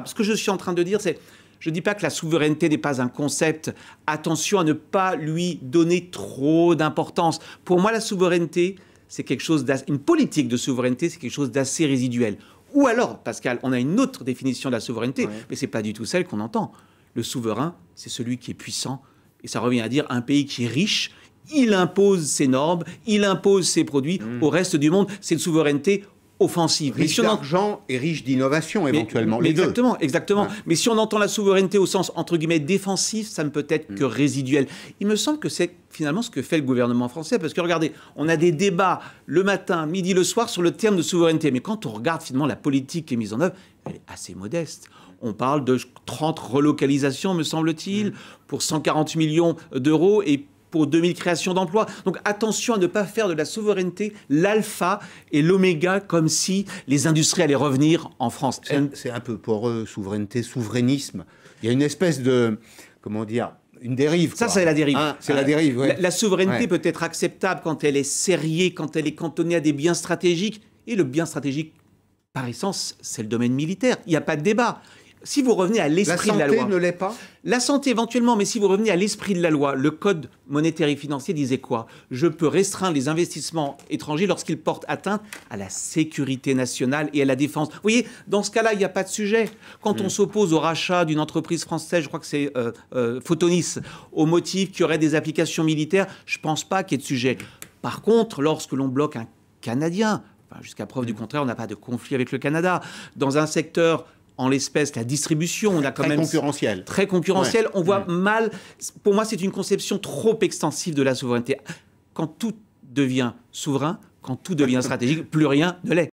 Ce que je suis en train de dire, c'est, je ne dis pas que la souveraineté n'est pas un concept. Attention à ne pas lui donner trop d'importance. Pour moi, la souveraineté, c'est quelque chose une politique de souveraineté, c'est quelque chose d'assez résiduel. Ou alors, Pascal, on a une autre définition de la souveraineté, mais ce n'est pas du tout celle qu'on entend. Le souverain, c'est celui qui est puissant. Et ça revient à dire un pays qui est riche, il impose ses normes, il impose ses produits au reste du monde. C'est une souveraineté offensive. Riche d'argent et riche d'innovation, éventuellement. Mais exactement, exactement. Ouais. Mais si on entend la souveraineté au sens, entre guillemets, défensif, ça ne peut être que résiduel. Il me semble que c'est finalement ce que fait le gouvernement français. Parce que regardez, on a des débats le matin, midi, le soir sur le terme de souveraineté. Mais quand on regarde finalement la politique qui est mise en œuvre, elle est assez modeste. On parle de 30 relocalisations, me semble-t-il, pour 140 millions d'euros et pour 2000 créations d'emplois. Donc attention à ne pas faire de la souveraineté l'alpha et l'oméga, comme si les industries allaient revenir en France. C'est un peu poreux, souveraineté, souverainisme. Il y a une espèce de, comment dire, une dérive. Ça, c'est la dérive. Ah, c'est la dérive, oui. La souveraineté peut être acceptable quand elle est serrée, quand elle est cantonnée à des biens stratégiques. Et le bien stratégique, par essence, c'est le domaine militaire. Il n'y a pas de débat. Si vous revenez à l'esprit de la loi... La santé ne l'est pas ? La santé éventuellement, mais si vous revenez à l'esprit de la loi, le Code monétaire et financier disait quoi? Je peux restreindre les investissements étrangers lorsqu'ils portent atteinte à la sécurité nationale et à la défense. Vous voyez, dans ce cas-là, il n'y a pas de sujet. Quand on s'oppose au rachat d'une entreprise française, je crois que c'est Photonis, au motif qu'il y aurait des applications militaires, je ne pense pas qu'il y ait de sujet. Par contre, lorsque l'on bloque un Canadien, enfin, jusqu'à preuve du contraire, on n'a pas de conflit avec le Canada, dans un secteur... En l'espèce, la distribution, on a quand même... concurrentiel. Très concurrentiel. Ouais. On voit mal... Pour moi, c'est une conception trop extensive de la souveraineté. Quand tout devient souverain, quand tout devient stratégique, plus rien ne l'est.